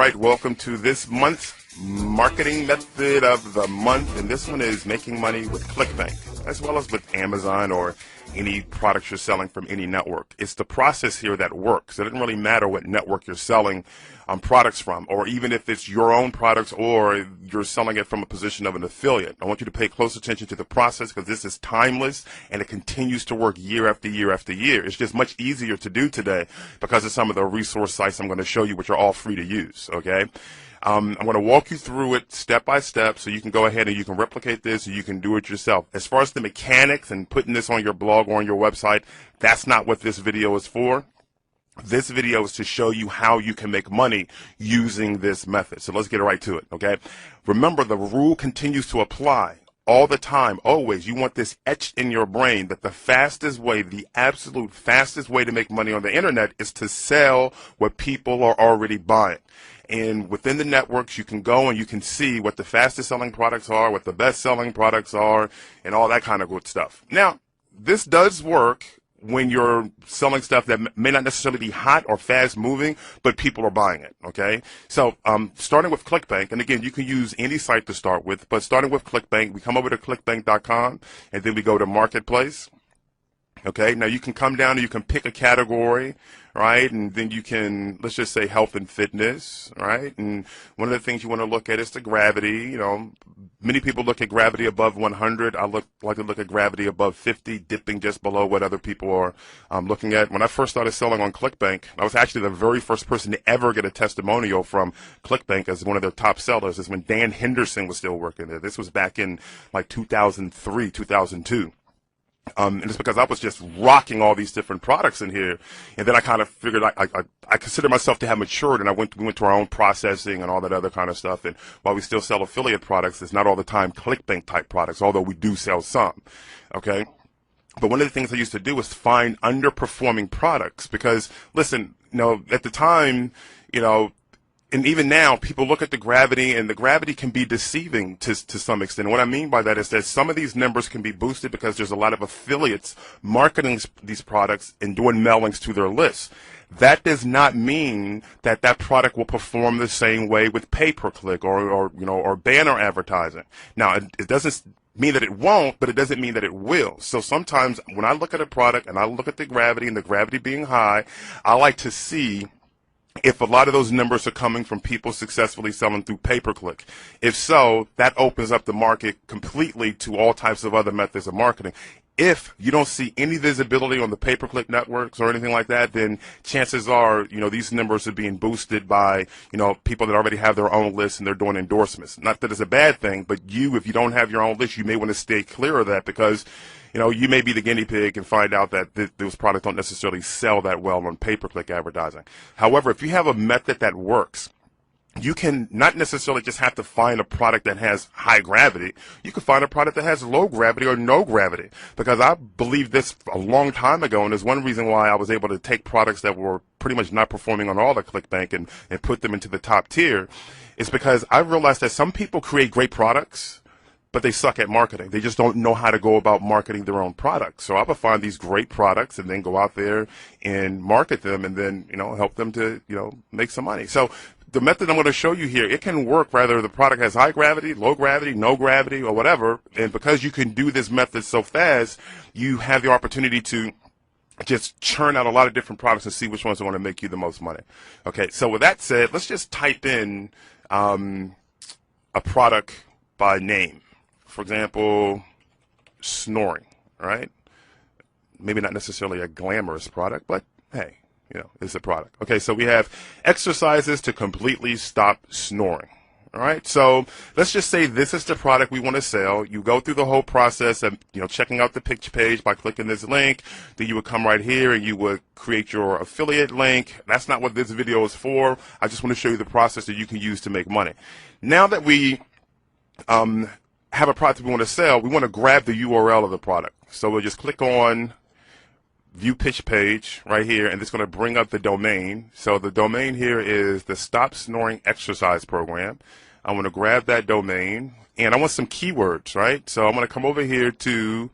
right, welcome to this month's marketing method of the month, and this one is making money with ClickBank, as well as with Amazon or any products you're selling from any network. It's the process here that works. It doesn't really matter what network you're selling products from, or even if it's your own products or you're selling it from a position of an affiliate. I want you to pay close attention to the process because this is timeless and it continues to work year after year after year. It's just much easier to do today because of some of the resource sites I'm going to show you, which are all free to use, okay? I'm going to walk you through it step by step so you can go ahead and you can replicate this and you can do it yourself. As far as the mechanics and putting this on your blog or on your website, that's not what this video is for. This video is to show you how you can make money using this method. So let's get right to it, okay? Remember, the rule continues to apply all the time, always. You want this etched in your brain that the fastest way, the absolute fastest way to make money on the internet is to sell what people are already buying. And within the networks, you can go and you can see what the fastest selling products are, what the best selling products are, and all that kind of good stuff. Now, this does work when you're selling stuff that may not necessarily be hot or fast moving, but people are buying it, okay? So starting with ClickBank, and again, you can use any site to start with, but starting with ClickBank, we come over to clickbank.com, and then we go to Marketplace. Okay, now you can come down and you can pick a category, right? And then you can, let's just say health and fitness, right? And one of the things you want to look at is the gravity. You know, many people look at gravity above 100. I like to look at gravity above 50, dipping just below what other people are looking at. When I first started selling on ClickBank, I was actually the very first person to ever get a testimonial from ClickBank as one of their top sellers. Is when Dan Henderson was still working there. This was back in like 2003, 2002. And it's because I was just rocking all these different products in here, and then I kind of figured I consider myself to have matured, and we went to our own processing and all that other kind of stuff. And while we still sell affiliate products, it's not all the time ClickBank type products, although we do sell some. Okay, but one of the things I used to do was find underperforming products because, listen, you know, at the time, you know. And even now, people look at the gravity, and the gravity can be deceiving to some extent. And what I mean by that is that some of these numbers can be boosted because there's a lot of affiliates marketing these products and doing mailings to their lists. That does not mean that that product will perform the same way with pay-per-click or banner advertising. Now, it doesn't mean that it won't, but it doesn't mean that it will. So sometimes when I look at a product and I look at the gravity and the gravity being high, I like to see if a lot of those numbers are coming from people successfully selling through pay-per-click. If so, that opens up the market completely to all types of other methods of marketing. If you don't see any visibility on the pay-per-click networks or anything like that, then chances are, you know, these numbers are being boosted by, you know, people that already have their own lists and they're doing endorsements. Not that it's a bad thing, but if you don't have your own list, you may want to stay clear of that because, you know, you may be the guinea pig and find out that those products don't necessarily sell that well on pay-per-click advertising. However, if you have a method that works, you can not necessarily just have to find a product that has high gravity. You can find a product that has low gravity or no gravity. Because I believed this a long time ago, and there's one reason why I was able to take products that were pretty much not performing on all the ClickBank and put them into the top tier, is because I realized that some people create great products, but they suck at marketing. They just don't know how to go about marketing their own products. So I would find these great products and then go out there and market them and then, you know, help them to, you know, make some money. So the method I'm going to show you here, it can work whether the product has high gravity, low gravity, no gravity, or whatever. And because you can do this method so fast, you have the opportunity to just churn out a lot of different products and see which ones are going to make you the most money. Okay, so with that said, let's just type in a product by name. For example, snoring, right? Maybe not necessarily a glamorous product, but hey, you know, it's a product. Okay, so we have exercises to completely stop snoring. All right, so let's just say this is the product we want to sell. You go through the whole process of, you know, checking out the pitch page by clicking this link. Then you would come right here and you would create your affiliate link. That's not what this video is for. I just want to show you the process that you can use to make money. Now that we have a product we want to sell, we want to grab the URL of the product. So we'll just click on View Pitch Page right here, and it's going to bring up the domain. So the domain here is the Stop Snoring Exercise Program. I want to grab that domain, and I want some keywords, right? So I'm going to come over here to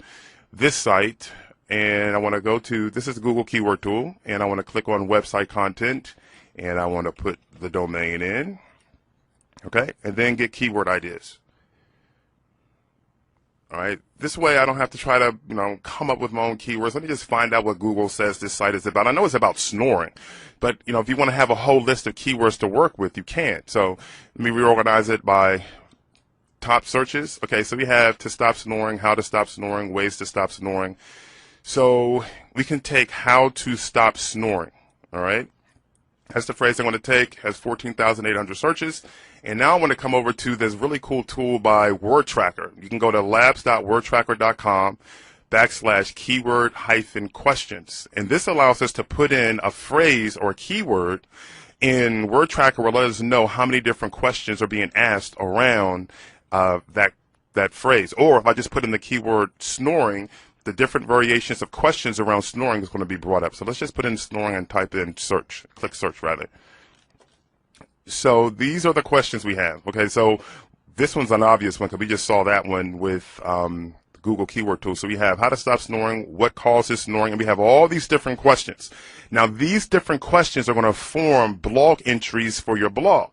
this site, and I want to go to, this is the Google Keyword Tool, and I want to click on Website Content, and I want to put the domain in, okay, and then get keyword ideas. All right, this way I don't have to try to, come up with my own keywords. Let me just find out what Google says this site is about. I know it's about snoring, but, if you want to have a whole list of keywords to work with, you can. So let me reorganize it by top searches. Okay, so we have to stop snoring, how to stop snoring, ways to stop snoring. So we can take how to stop snoring, all right? That's the phrase I'm going to take, has 14,800 searches. And now I want to come over to this really cool tool by WordTracker. You can go to labs.wordtracker.com/keyword-questions. And this allows us to put in a phrase or a keyword, and WordTracker will let us know how many different questions are being asked around that phrase. Or if I just put in the keyword snoring, the different variations of questions around snoring is going to be brought up. So let's just put in snoring and type in search, click search rather. So these are the questions we have. Okay, so this one's an obvious one because we just saw that one with Google Keyword Tool. So we have how to stop snoring, what causes snoring, and we have all these different questions. Now these different questions are going to form blog entries for your blog.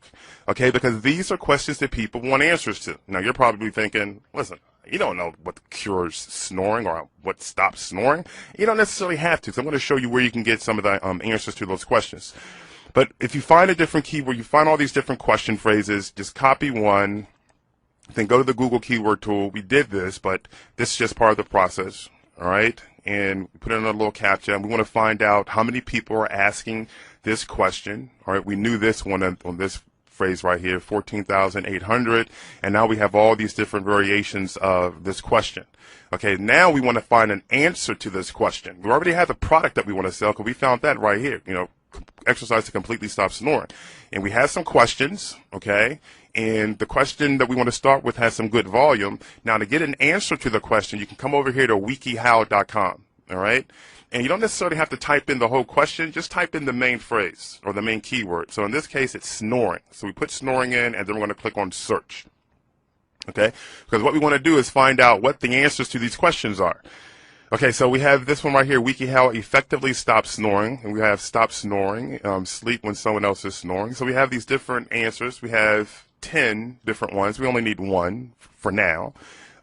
Okay, because these are questions that people want answers to. Now you're probably thinking, listen, you don't know what cures snoring or what stops snoring. You don't necessarily have to. So I'm going to show you where you can get some of the answers to those questions. But if you find a different keyword, you find all these different question phrases, just copy one, then go to the Google Keyword Tool. We did this, but this is just part of the process, all right? And we put in a little CAPTCHA, and we want to find out how many people are asking this question, all right? We knew this one on this phrase right here, 14,800, and now we have all these different variations of this question. Okay, now we want to find an answer to this question. We already have the product that we want to sell because we found that right here, exercise to completely stop snoring. And we have some questions, okay? And the question that we want to start with has some good volume. Now, to get an answer to the question, you can come over here to wikihow.com, all right? And you don't necessarily have to type in the whole question. Just type in the main phrase or the main keyword. So in this case, it's snoring. So we put snoring in, and then we're going to click on search, okay? Because what we want to do is find out what the answers to these questions are. Okay, so we have this one right here, WikiHow effectively stop snoring, and we have stop snoring, sleep when someone else is snoring. So we have these different answers. We have 10 different ones. We only need one for now.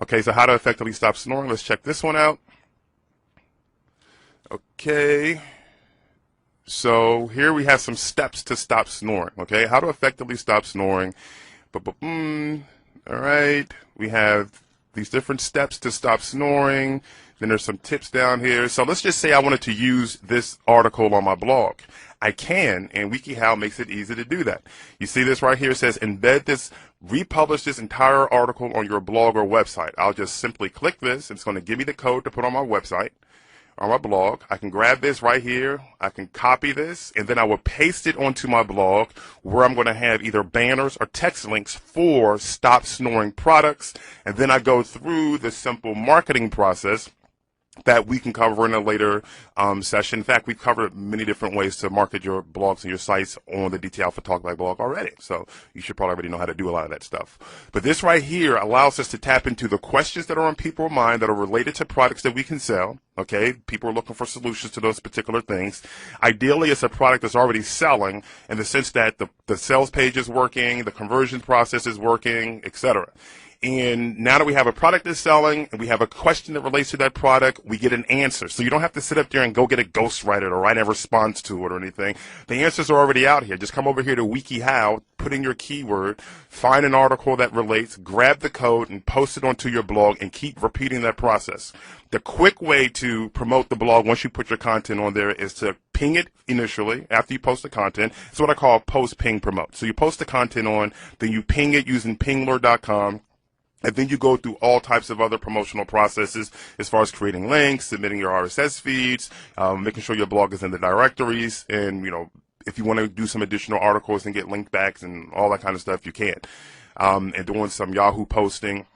Okay, so how to effectively stop snoring. Let's check this one out. Okay, so here we have some steps to stop snoring. Okay, how to effectively stop snoring. All right, we have these different steps to stop snoring. Then there's some tips down here. So let's just say I wanted to use this article on my blog. I can, and WikiHow makes it easy to do that. You see this right here? It says embed this, republish this entire article on your blog or website. I'll just simply click this. It's going to give me the code to put on my website, on my blog. I can grab this right here. I can copy this, and then I will paste it onto my blog where I'm going to have either banners or text links for stop snoring products. And then I go through the simple marketing process that we can cover in a later session. In fact, we've covered many different ways to market your blogs and your sites on the DT Alpha Talkback blog already. So you should probably already know how to do a lot of that stuff. But this right here allows us to tap into the questions that are on people's mind that are related to products that we can sell. Okay, people are looking for solutions to those particular things. Ideally, it's a product that's already selling in the sense that the sales page is working, the conversion process is working, etc. And now that we have a product that's selling and we have a question that relates to that product, we get an answer. So you don't have to sit up there and go get a ghostwriter or write a response to it or anything. The answers are already out here. Just come over here to WikiHow, put in your keyword, find an article that relates, grab the code, and post it onto your blog and keep repeating that process. The quick way to promote the blog once you put your content on there is to ping it initially after you post the content. It's what I call post, ping, promote. So you post the content on, then you ping it using pinglr.com. And then you go through all types of other promotional processes as far as creating links, submitting your RSS feeds, making sure your blog is in the directories, and, if you want to do some additional articles and get link backs and all that kind of stuff, you can. And doing some Yahoo posting,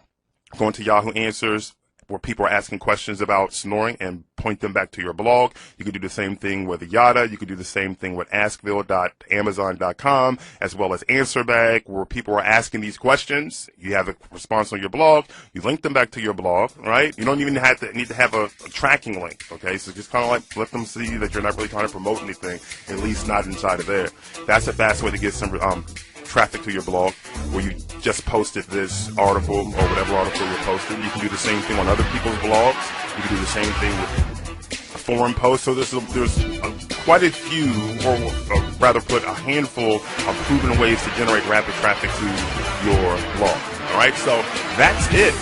going to Yahoo Answers, where people are asking questions about snoring and point them back to your blog. You can do the same thing with Yada. You can do the same thing with askville.amazon.com, as well as AnswerBag, where people are asking these questions. You have a response on your blog. You link them back to your blog, right? You don't even need to have a tracking link, okay? So just kind of like let them see that you're not really trying to promote anything, at least not inside of there. That's a fast way to get some traffic to your blog, where you just posted this article or whatever article you're posting. You can do the same thing on other people's blogs. You can do the same thing with forum posts. So there's quite a few, or rather put a handful of proven ways to generate rapid traffic to your blog. All right, so that's it